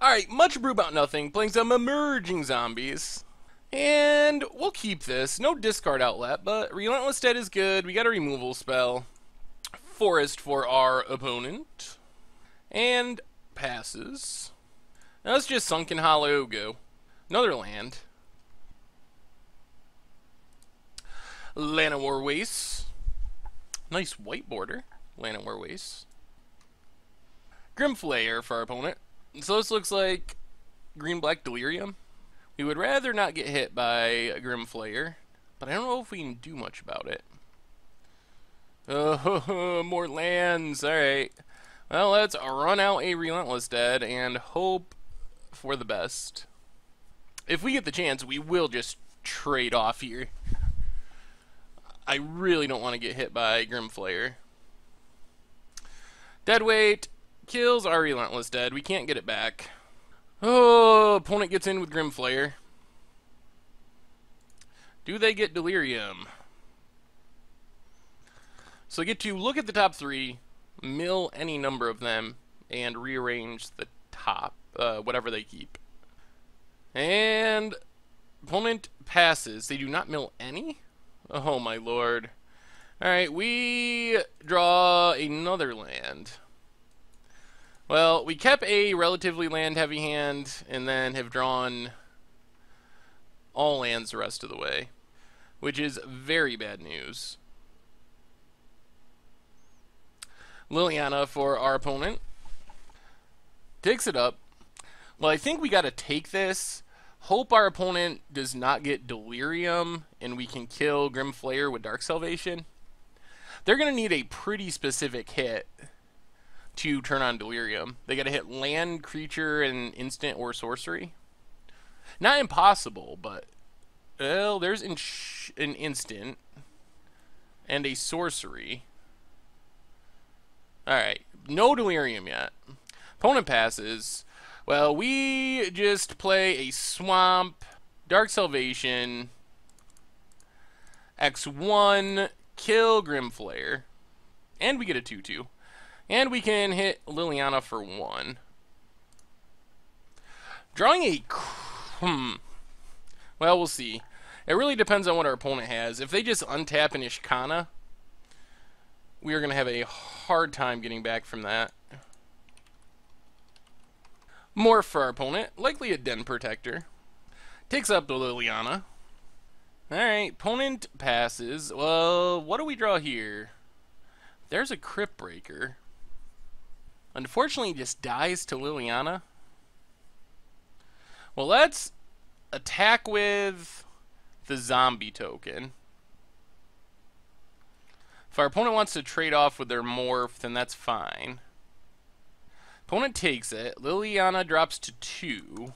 Alright, much ado about nothing, playing some emerging zombies. And we'll keep this. No discard outlet, but Relentless Dead is good. We got a removal spell. Forest for our opponent. And passes. Now let's just Sunken Hollow go. Another land. Llanowar Waste. Nice white border. Llanowar Waste. Grimflayer for our opponent. So this looks like green-black Delirium. We would rather not get hit by a Grimflayer, but I don't know if we can do much about it. Oh, more lands. Alright. Well, let's run out a Relentless Dead and hope for the best. If we get the chance, we will just trade off here. I really don't want to get hit by Grimflayer. Deadweight kills our Relentless Dead. We can't get it back. Oh, opponent gets in with Grimflayer. Do they get Delirium? So get to look at the top three, mill any number of them, and rearrange the top, whatever they keep. And opponent passes. They do not mill any? Oh my lord. Alright, we draw another land. Well, we kept a relatively land-heavy hand, and then have drawn all lands the rest of the way, which is very bad news. Liliana for our opponent. Takes it up. Well, I think we gotta take this. Hope our opponent does not get Delirium, and we can kill Grimflayer with Dark Salvation. They're gonna need a pretty specific hit to turn on Delirium. They gotta hit land, creature, and instant or sorcery. Not impossible, but well, there's an instant and a sorcery. Alright, no Delirium yet. Opponent passes. Well, we just play a Swamp, Dark Salvation, X1, kill Grimflayer, and we get a 2/2. And we can hit Liliana for 1. Drawing a... Well, we'll see. It really depends on what our opponent has. If they just untap an Ishkana, we are going to have a hard time getting back from that. Morph for our opponent. Likely a Den Protector. Takes up the Liliana. Alright, opponent passes. Well, what do we draw here? There's a Crypt Breaker. Unfortunately, he just dies to Liliana. Well, let's attack with the zombie token. If our opponent wants to trade off with their morph, then that's fine. Opponent takes it. Liliana drops to 2.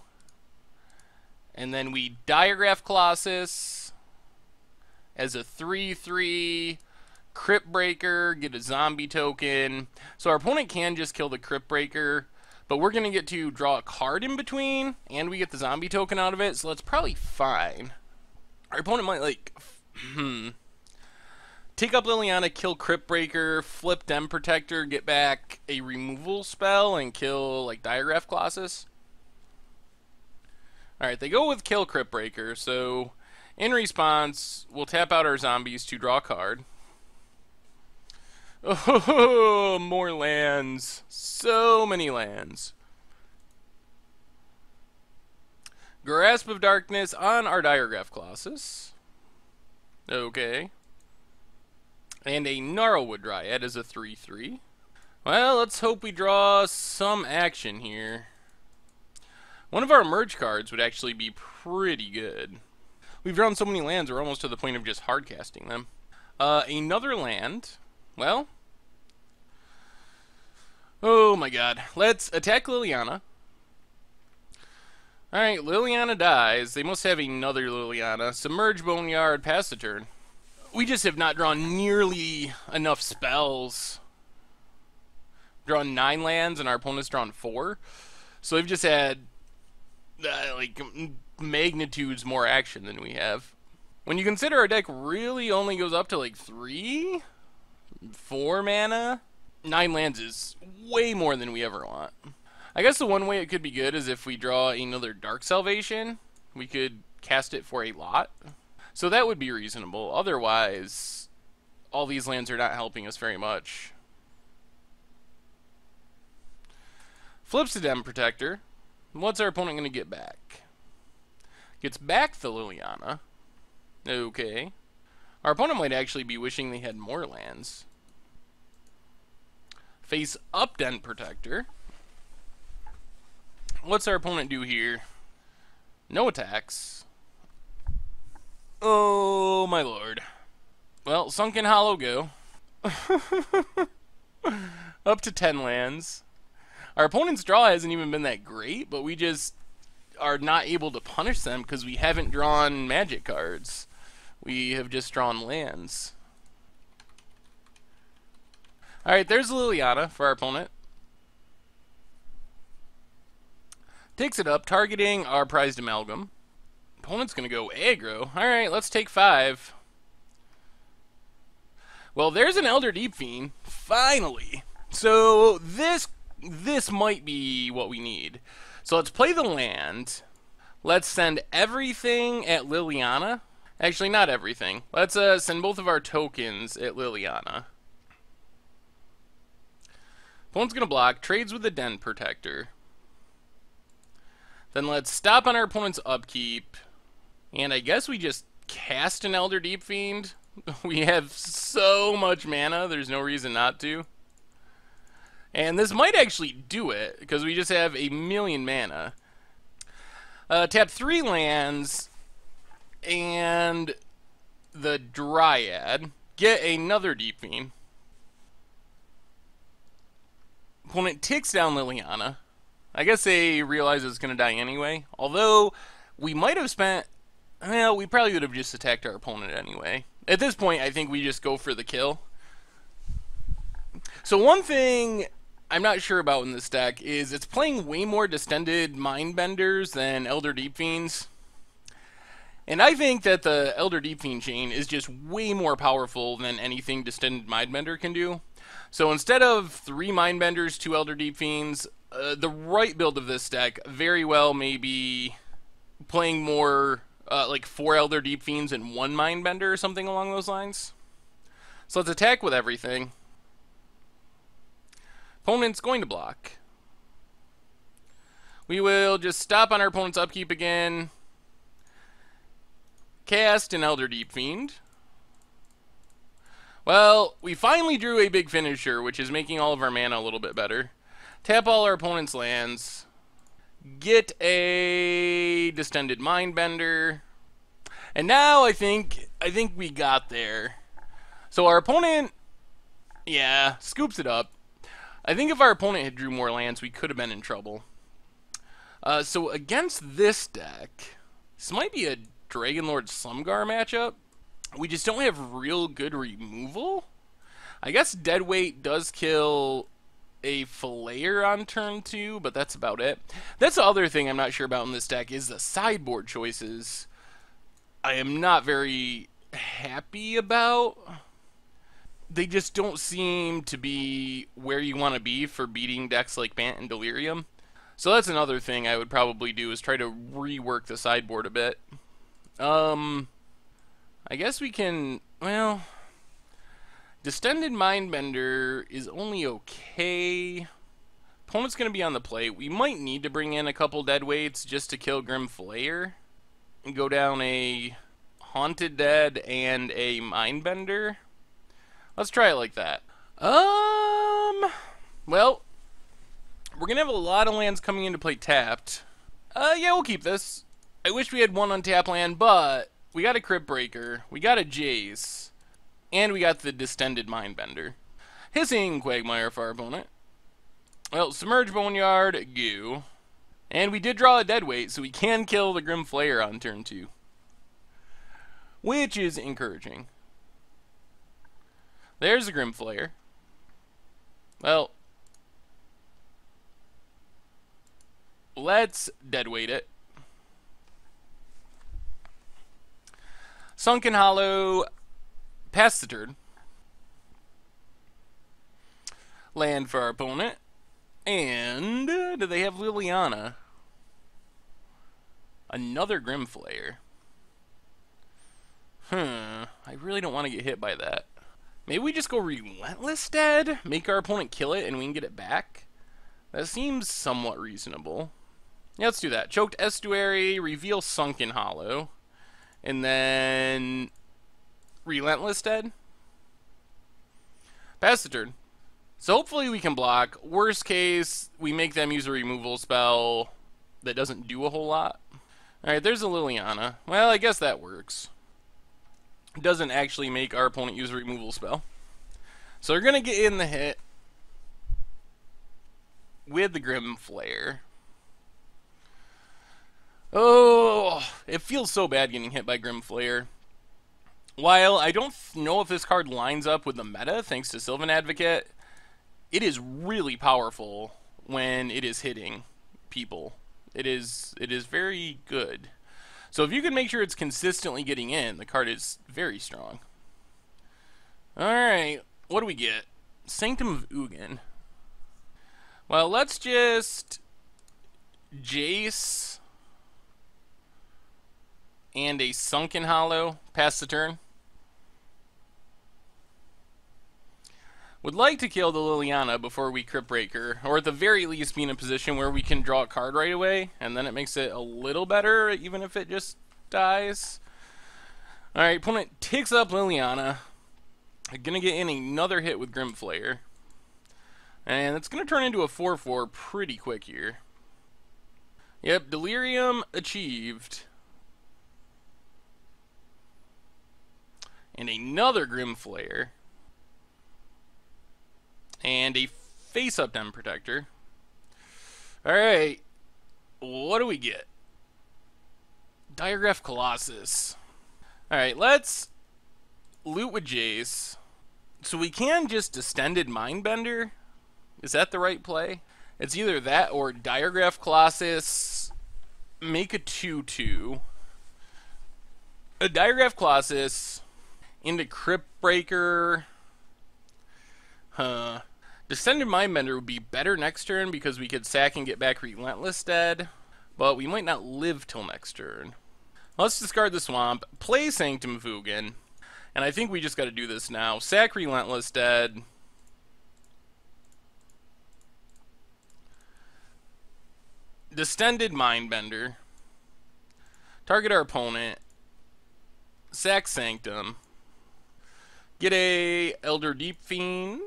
And then we Diagraph Colossus as a 3/3. Crypt Breaker, get a zombie token. So our opponent can just kill the Crypt Breaker, but we're going to get to draw a card in between, and we get the zombie token out of it, so that's probably fine. Our opponent might, like, take up Liliana, kill Crypt Breaker, flip Den Protector, get back a removal spell, and kill, like, Diagraph Colossus. Alright, they go with kill Crypt Breaker, so in response, we'll tap out our zombies to draw a card. Oh, more lands. So many lands. Grasp of Darkness on our Diagraph Colossus. Okay. And a Gnarlwood Dryad as a 3/3. Well, let's hope we draw some action here. One of our merge cards would actually be pretty good. We've drawn so many lands, we're almost to the point of just hardcasting them. Another land. Well, oh my god. Let's attack Liliana. Alright, Liliana dies. They must have another Liliana. Submerge Boneyard, pass the turn. We just have not drawn nearly enough spells. Drawn 9 lands and our opponent's drawn 4. So we've just had, like, magnitudes more action than we have. When you consider our deck really only goes up to like 3, 4 mana, 9 lands is way more than we ever want. I guess the one way it could be good is if we draw another Dark Salvation, we could cast it for a lot. So that would be reasonable. Otherwise, all these lands are not helping us very much. Flips the Den Protector. What's our opponent going to get back? Gets back the Liliana. Okay. Our opponent might actually be wishing they had more lands. Face up Den Protector. What's our opponent do here? No attacks. Oh, my lord. Well, Sunken Hollow go. Up to 10 lands. Our opponent's draw hasn't even been that great, but we just are not able to punish them because we haven't drawn magic cards. We have just drawn lands. Alright, there's Liliana for our opponent. Takes it up, targeting our prized amalgam. Opponent's going to go aggro. Alright, let's take 5. Well, there's an Elder Deep Fiend. Finally. So, this might be what we need. So, let's play the land. Let's send everything at Liliana. Actually, not everything. Let's send both of our tokens at Liliana. Opponent's going to block. Trades with the Den Protector. Then let's stop on our opponent's upkeep. And I guess we just cast an Elder Deep Fiend. We have so much mana, there's no reason not to. And this might actually do it, because we just have a million mana. Tap 3 lands, and the Dryad. Get another Deep Fiend. Opponent takes down Liliana. I guess they realize it's going to die anyway. Although, we might have spent... Well, we probably would have just attacked our opponent anyway. At this point, I think we just go for the kill. So one thing I'm not sure about in this deck is it's playing way more Distended Mindbenders than Elder Deep Fiends. And I think that the Elder Deep Fiend chain is just way more powerful than anything Distended Mindbender can do. So instead of 3 Mindbenders, 2 Elder Deep Fiends, the right build of this deck very well may be playing more like 4 Elder Deep Fiends and 1 Mindbender or something along those lines. So let's attack with everything. Opponent's going to block. We will just stop on our opponent's upkeep again. Cast an Elder Deep Fiend. Well, we finally drew a big finisher, which is making all of our mana a little bit better. Tap all our opponent's lands. Get a Distended Mindbender. And now I think we got there. So our opponent, yeah, scoops it up. I think if our opponent had drew more lands, we could have been in trouble. So against this deck, this might be a Dragonlord Slumgar matchup. We just don't have real good removal. I guess Deadweight does kill a Flayer on turn 2, but that's about it. That's the other thing I'm not sure about in this deck is the sideboard choices. I am not very happy about. They just don't seem to be where you want to be for beating decks like Bant and Delirium. So that's another thing I would probably do is try to rework the sideboard a bit. I guess we can, well, Distended Mindbender is only okay. Opponent's going to be on the plate. We might need to bring in a couple Deadweights just to kill Grim Flayer and go down a Haunted Dead and a Mindbender. Let's try it like that. Well, we're going to have a lot of lands coming into play tapped. Yeah, we'll keep this. I wish we had one untap land, but we got a Crypt Breaker, we got a Jace, and we got the Distended Mindbender. Hissing Quagmire for our opponent. Well, Submerge Boneyard, goo. And we did draw a Deadweight, so we can kill the Grim Flayer on turn 2. Which is encouraging. There's the Grim Flayer. Well, let's Deadweight it. Sunken Hollow, pass the turn. Land for our opponent. And do they have Liliana? Another Grimflayer. I really don't want to get hit by that. Maybe we just go Relentless Dead? Make our opponent kill it and we can get it back? That seems somewhat reasonable. Yeah, let's do that. Choked Estuary, reveal Sunken Hollow. And then Relentless Dead. Pass the turn. So hopefully we can block. Worst case, we make them use a removal spell that doesn't do a whole lot. Alright, there's a Liliana. Well, I guess that works. It doesn't actually make our opponent use a removal spell. So we're going to get in the hit with the Grimflayer. Oh, it feels so bad getting hit by Grimflayer. While I don't know if this card lines up with the meta, thanks to Sylvan Advocate, it is really powerful when it is hitting people. It is very good. So if you can make sure it's consistently getting in, the card is very strong. Alright, what do we get? Sanctum of Ugin. Well, let's just Jace and a Sunken Hollow. Pass the turn. Would like to kill the Liliana before we Crypt Breaker, or at the very least be in a position where we can draw a card right away, and then it makes it a little better, even if it just dies. Alright, opponent takes up Liliana. Gonna get in another hit with Grimflayer. And it's gonna turn into a 4-4 pretty quick here. Yep, Delirium achieved. And another Grimflayer. And a face-up Dem Protector. Alright. What do we get? Diregraph Colossus. Alright, let's loot with Jace. So we can just Distended Mindbender. Is that the right play? It's either that or Diregraph Colossus. Make a 2-2. A Diregraph Colossus into Crypt Breaker. Descended Mindbender would be better next turn because we could sack and get back Relentless Dead, but we might not live till next turn. Let's discard the Swamp, play Sanctum of Ugin, and I think we just got to do this now. Sack Relentless Dead. Distended Mindbender. Target our opponent. Sack Sanctum. Get a Elder Deep Fiend.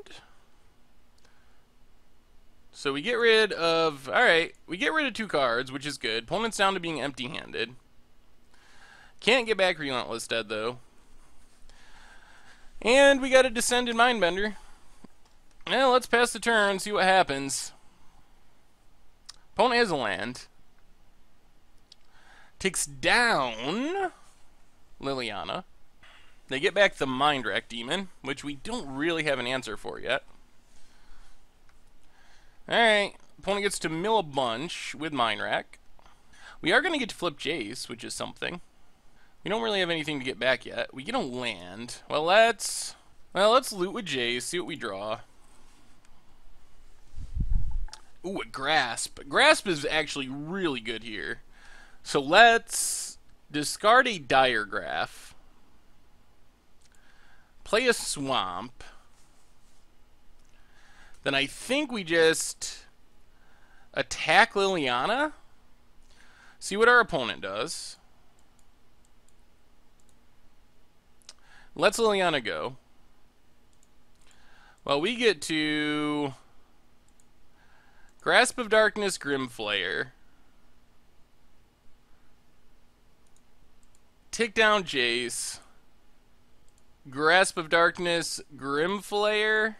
So we get rid of... Alright, we get rid of 2 cards, which is good. Opponent's down to being empty-handed. Can't get back Relentless Dead, though. And we got a Descended Mindbender. Well, let's pass the turn, see what happens. Opponent has a land. Takes down Liliana. They get back the Mind Rack Demon, which we don't really have an answer for yet. Alright, opponent gets to mill a bunch with Mind Rack. We are going to get to flip Jace, which is something. We don't really have anything to get back yet. We get a land. Well, let's loot with Jace, see what we draw. Ooh, a Grasp. Grasp is actually really good here. So let's discard a Diregraph. Play a Swamp. Then I think we just attack Liliana. See what our opponent does. Let's Liliana go. Well, we get to Grasp of Darkness, Grimflayer. Take down Jace. Grasp of Darkness, Grimflayer.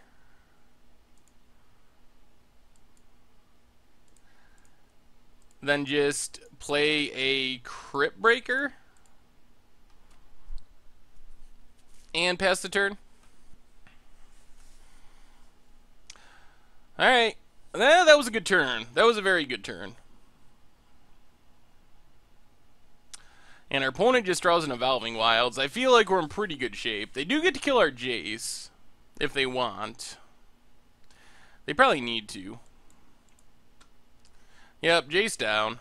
Then just play a Crypt Breaker. And pass the turn. Alright. That was a good turn. That was a very good turn. And our opponent just draws an Evolving Wilds. I feel like we're in pretty good shape. They do get to kill our Jace, if they want. They probably need to. Yep, Jace down.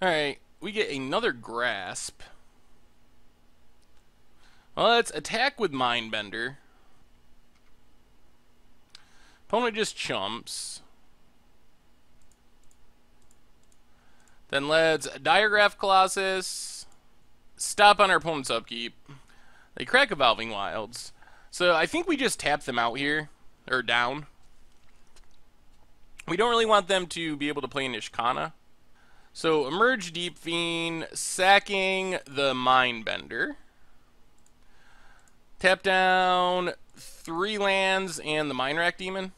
Alright, we get another grasp. Well, let's attack with Mindbender. Opponent just chumps. Then let's Diagraph Colossus. Stop on our opponent's upkeep. They crack Evolving Wilds. So I think we just tap them out here. Or down. We don't really want them to be able to play Nishkana. So Emerge Deep Fiend, sacking the Mindbender. Tap down 3 lands and the Mindwrack Demon.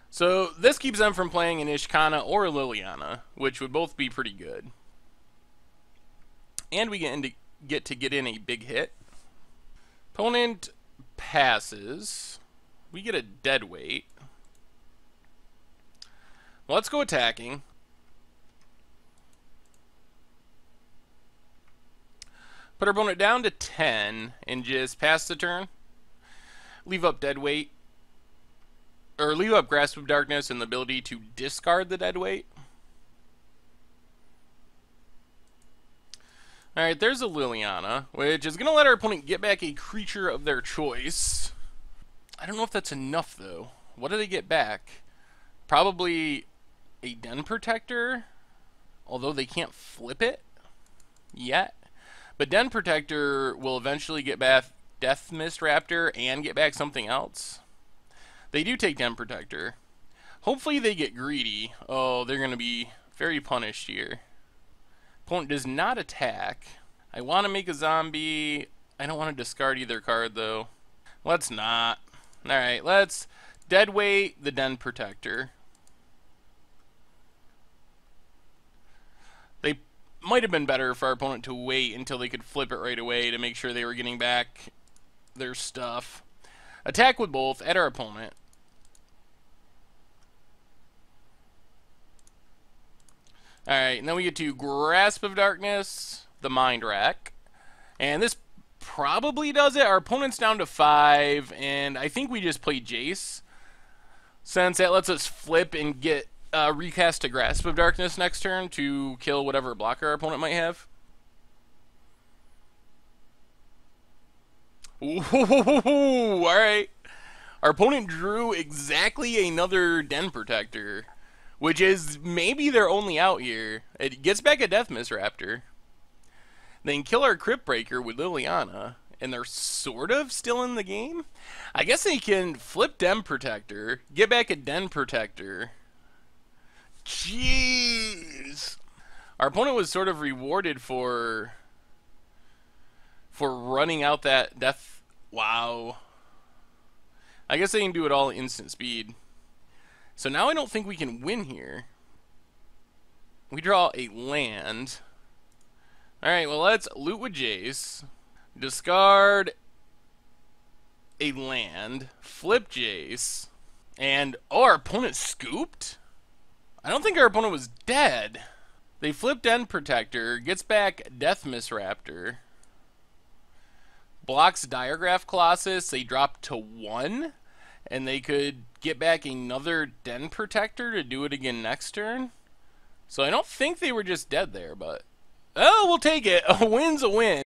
So this keeps them from playing an Ishkana or a Liliana, which would both be pretty good. And we get to get in a big hit. Opponent passes. We get a deadweight. Let's go attacking. Put our opponent down to 10 and just pass the turn. Leave up deadweight. Or leave up Grasp of Darkness and the ability to discard the deadweight. Alright, there's a Liliana, which is going to let our opponent get back a creature of their choice. I don't know if that's enough, though. What do they get back? Probably a Den Protector, although they can't flip it yet. But Den Protector will eventually get back Death Mist Raptor and get back something else. They do take Den Protector. Hopefully they get greedy. Oh, they're going to be very punished here. Opponent does not attack. I want to make a zombie. I don't want to discard either card, though. Let's not. Alright, let's deadweight the Den Protector. They might have been better for our opponent to wait until they could flip it right away to make sure they were getting back their stuff. Attack with both at our opponent. Alright, and then we get to Grasp of Darkness, the Mindwrack. And this probably does it. Our opponent's down to 5, and I think we just play Jace, since that lets us flip and get recast to Grasp of Darkness next turn to kill whatever blocker our opponent might have. Ooh, alright. Our opponent drew exactly another Den Protector, which is maybe their only out here. It gets back a Death Mist Raptor. They can kill our Crypt Breaker with Liliana, and they're sort of still in the game. I guess they can flip Den Protector, get back a Den Protector. Jeez. Our opponent was sort of rewarded for running out that death. Wow. I guess they can do it all at instant speed. So now I don't think we can win here. We draw a land. Alright, well, let's loot with Jace. Discard a land. Flip Jace. And, oh, our opponent scooped? I don't think our opponent was dead. They flipped Den Protector. Gets back Death Mist Raptor. Blocks Diagraph Colossus. They drop to 1. And they could get back another Den Protector to do it again next turn. So I don't think they were just dead there, but... oh, we'll take it. A win's a win.